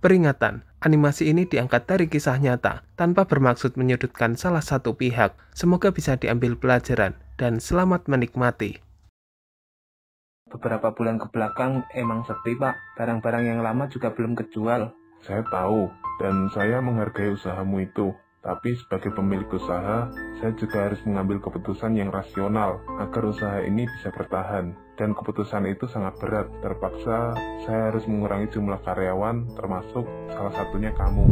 Peringatan, animasi ini diangkat dari kisah nyata, tanpa bermaksud menyudutkan salah satu pihak. Semoga bisa diambil pelajaran, dan selamat menikmati. Beberapa bulan ke belakang emang sepi, Pak. Barang-barang yang lama juga belum kejual. Saya tahu, dan saya menghargai usahamu itu. Tapi sebagai pemilik usaha, saya juga harus mengambil keputusan yang rasional agar usaha ini bisa bertahan. Dan keputusan itu sangat berat. Terpaksa, saya harus mengurangi jumlah karyawan, termasuk salah satunya kamu.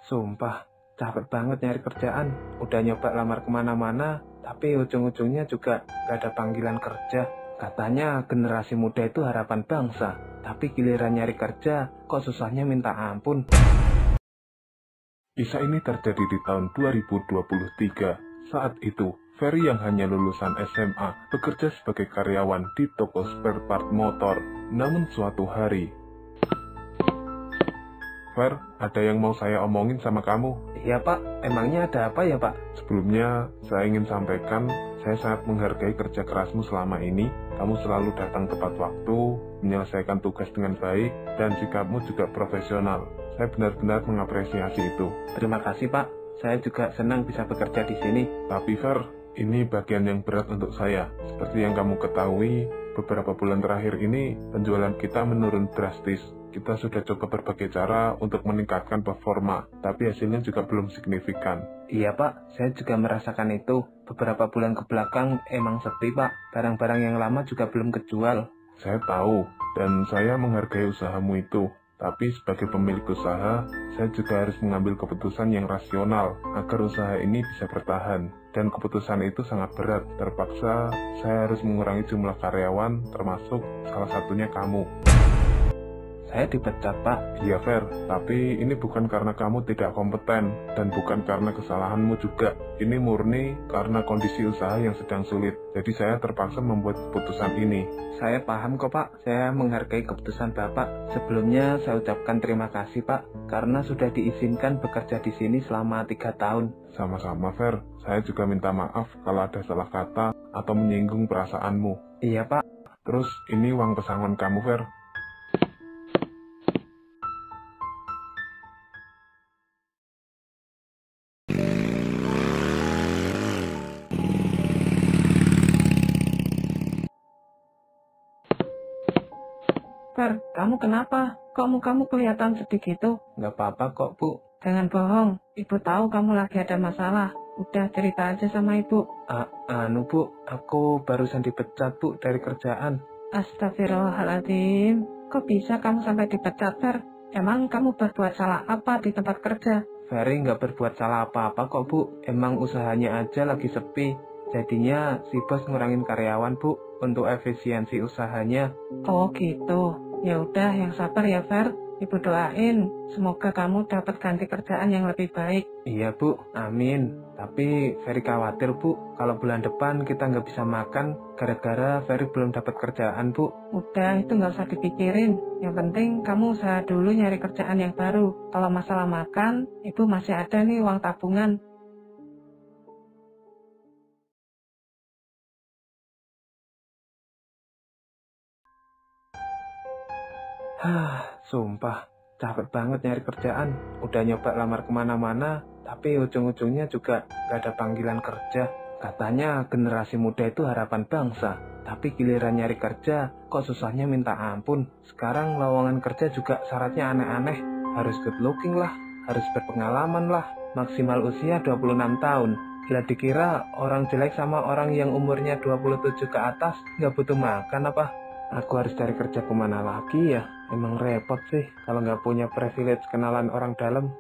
Sumpah, capek banget nyari kerjaan. Udah nyoba lamar kemana-mana, tapi ujung-ujungnya juga gak ada panggilan kerja. Katanya generasi muda itu harapan bangsa, tapi giliran nyari kerja, kok susahnya minta ampun. Kisah ini terjadi di tahun 2023. Saat itu, Ferry yang hanya lulusan SMA bekerja sebagai karyawan di toko spare part motor. Namun suatu hari, Fer, ada yang mau saya omongin sama kamu. Iya, Pak, emangnya ada apa ya, Pak? Sebelumnya, saya ingin sampaikan, saya sangat menghargai kerja kerasmu selama ini. Kamu selalu datang tepat waktu, menyelesaikan tugas dengan baik, dan sikapmu juga profesional. Saya benar-benar mengapresiasi itu. Terima kasih, Pak. Saya juga senang bisa bekerja di sini. Tapi Fer, ini bagian yang berat untuk saya. Seperti yang kamu ketahui, beberapa bulan terakhir ini penjualan kita menurun drastis. Kita sudah coba berbagai cara untuk meningkatkan performa, tapi hasilnya juga belum signifikan. Iya, Pak. Saya juga merasakan itu. Beberapa bulan ke belakang emang sepi, Pak. Barang-barang yang lama juga belum kejual. Saya tahu, dan saya menghargai usahamu itu. Tapi sebagai pemilik usaha, saya juga harus mengambil keputusan yang rasional agar usaha ini bisa bertahan. Dan keputusan itu sangat berat. Terpaksa, saya harus mengurangi jumlah karyawan, termasuk salah satunya kamu. Saya dipecat, Pak. Iya, Fer, tapi ini bukan karena kamu tidak kompeten, dan bukan karena kesalahanmu juga. Ini murni karena kondisi usaha yang sedang sulit. Jadi saya terpaksa membuat keputusan ini. Saya paham kok, Pak. Saya menghargai keputusan Bapak. Sebelumnya saya ucapkan terima kasih, Pak, karena sudah diizinkan bekerja di sini selama 3 tahun. Sama-sama, Fer. Saya juga minta maaf kalau ada salah kata atau menyinggung perasaanmu. Iya, Pak. Terus, ini uang pesangon kamu, Fer. Fer, kamu kenapa? Kok mukamu kelihatan sedih gitu? Nggak apa-apa kok, Bu. Jangan bohong, ibu tahu kamu lagi ada masalah. Udah cerita aja sama ibu. Bu, aku barusan dipecat, Bu, dari kerjaan. Astagfirullahaladzim, kok bisa kamu sampai dipecat, Fer? Emang kamu berbuat salah apa di tempat kerja? Ferry nggak berbuat salah apa-apa kok, Bu. Emang usahanya aja lagi sepi. Jadinya si bos ngurangin karyawan, Bu, untuk efisiensi usahanya. Oh gitu. Ya udah, yang sabar ya, Fer. Ibu doain, semoga kamu dapat ganti kerjaan yang lebih baik. Iya, Bu, amin. Tapi Ferry khawatir, Bu, kalau bulan depan kita nggak bisa makan gara-gara Ferry belum dapat kerjaan, Bu. Udah, itu nggak usah dipikirin. Yang penting kamu usaha dulu nyari kerjaan yang baru. Kalau masalah makan, ibu masih ada nih uang tabungan. Sumpah, capek banget nyari kerjaan. Udah nyoba lamar kemana-mana, tapi ujung-ujungnya juga gak ada panggilan kerja. Katanya generasi muda itu harapan bangsa, tapi giliran nyari kerja, kok susahnya minta ampun. Sekarang lowongan kerja juga syaratnya aneh-aneh. Harus good looking lah, harus berpengalaman lah, maksimal usia 26 tahun. Bila dikira orang jelek sama orang yang umurnya 27 ke atas gak butuh makan apa? Aku harus cari kerja kemana lagi ya? Emang repot sih kalau nggak punya privilege kenalan orang dalam.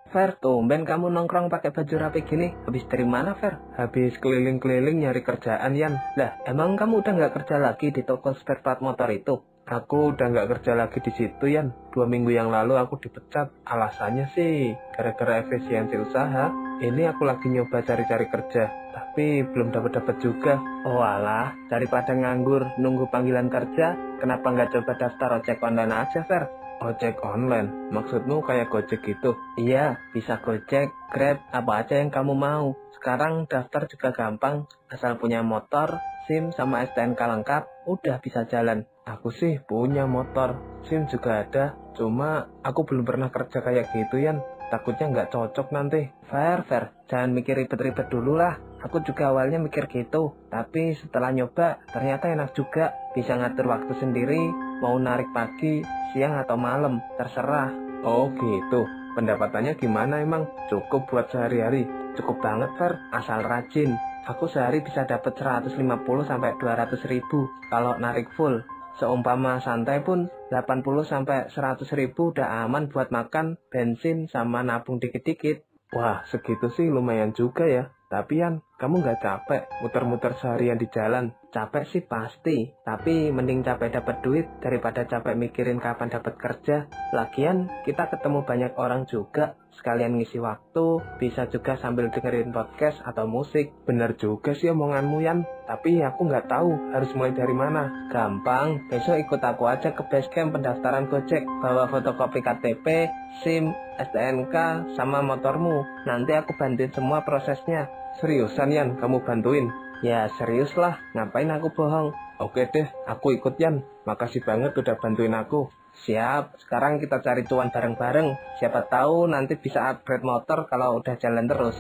Fer, tumben kamu nongkrong pakai baju rapi gini. Habis dari mana, Fer? Habis keliling-keliling nyari kerjaan, Yan. Lah, emang kamu udah nggak kerja lagi di toko spare part motor itu? Aku udah nggak kerja lagi di situ, Yan. 2 minggu yang lalu aku dipecat. Alasannya sih gara-gara efisiensi usaha. Ini aku lagi nyoba cari-cari kerja, tapi belum dapat juga. Oh alah, daripada nganggur nunggu panggilan kerja, kenapa nggak coba daftar ojek online aja, Fer? Ojek online? Maksudmu kayak Gojek gitu? Iya, bisa Gojek, Grab, apa aja yang kamu mau. Sekarang daftar juga gampang, asal punya motor, SIM sama STNK lengkap, udah bisa jalan. Aku sih punya motor, SIM juga ada, cuma aku belum pernah kerja kayak gitu, Yan. Takutnya nggak cocok nanti. Fer, jangan mikir ribet-ribet dulu lah. Aku juga awalnya mikir gitu, tapi setelah nyoba ternyata enak juga. Bisa ngatur waktu sendiri, mau narik pagi, siang atau malam, terserah. Oh gitu, pendapatannya gimana emang? Cukup buat sehari-hari? Cukup banget, Fer, asal rajin. Aku sehari bisa dapat 150-200 ribu kalau narik full. Seumpama santai pun 80-100 ribu udah aman buat makan, bensin, sama nabung dikit-dikit. Wah, segitu sih lumayan juga ya. Tapi Yan, kamu nggak capek muter-muter seharian di jalan? Capek sih pasti, tapi mending capek dapat duit daripada capek mikirin kapan dapat kerja. Lagian kita ketemu banyak orang juga, sekalian ngisi waktu, bisa juga sambil dengerin podcast atau musik. Bener juga sih omonganmu, Yan, tapi aku nggak tahu harus mulai dari mana. Gampang, besok ikut aku aja ke basecamp pendaftaran Gojek, bawa fotokopi KTP, SIM, STNK, sama motormu. Nanti aku bantuin semua prosesnya. Seriusan, Yan, kamu bantuin? Ya serius lah, ngapain aku bohong. Oke deh, aku ikut, Yan. Makasih banget udah bantuin aku. Siap, sekarang kita cari cuan bareng-bareng. Siapa tahu nanti bisa upgrade motor kalau udah jalan terus.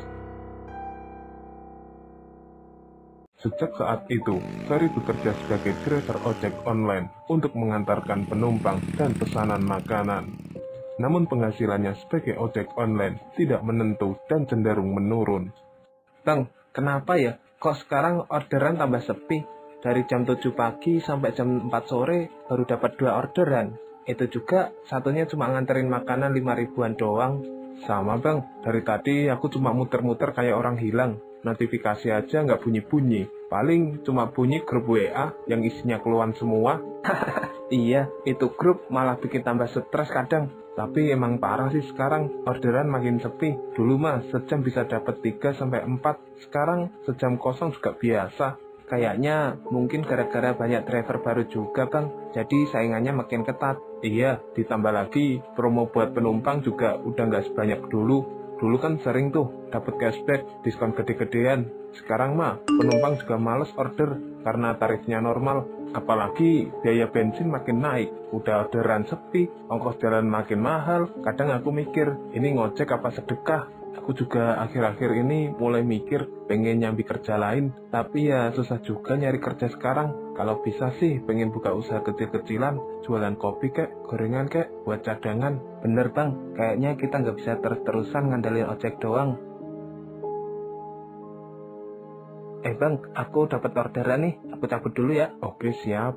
Sejak saat itu, Ferry bekerja sebagai driver ojek online untuk mengantarkan penumpang dan pesanan makanan. Namun penghasilannya sebagai ojek online tidak menentu dan cenderung menurun. Bang, kenapa ya? Kok sekarang orderan tambah sepi? Dari jam 7 pagi sampai jam 4 sore baru dapat 2 orderan. Itu juga satunya cuma nganterin makanan 5 ribuan doang. Sama bang, dari tadi aku cuma muter-muter kayak orang hilang. Notifikasi aja nggak bunyi-bunyi. Paling cuma bunyi grup WA yang isinya keluhan semua. Iya, itu grup malah bikin tambah stres kadang. Tapi emang parah sih sekarang, orderan makin sepi. Dulu mah sejam bisa dapat 3-4, sekarang sejam kosong juga biasa. Kayaknya mungkin gara-gara banyak driver baru juga, Bang. Jadi saingannya makin ketat. Iya, ditambah lagi promo buat penumpang juga udah nggak sebanyak dulu. Dulu kan sering tuh dapat cashback, diskon gede-gedean. Sekarang mah penumpang juga males order karena tarifnya normal. Apalagi biaya bensin makin naik. Udah orderan sepi, ongkos jalan makin mahal. Kadang aku mikir, ini ngojek apa sedekah? Aku juga akhir-akhir ini mulai mikir pengen nyambi kerja lain. Tapi ya susah juga nyari kerja sekarang. Kalau bisa sih pengen buka usaha kecil-kecilan, jualan kopi kek, gorengan kek, buat cadangan. Bener Bang, kayaknya kita nggak bisa terus-terusan ngandelin ojek doang. Bang, aku dapat orderan nih, aku cabut dulu ya. Oke siap.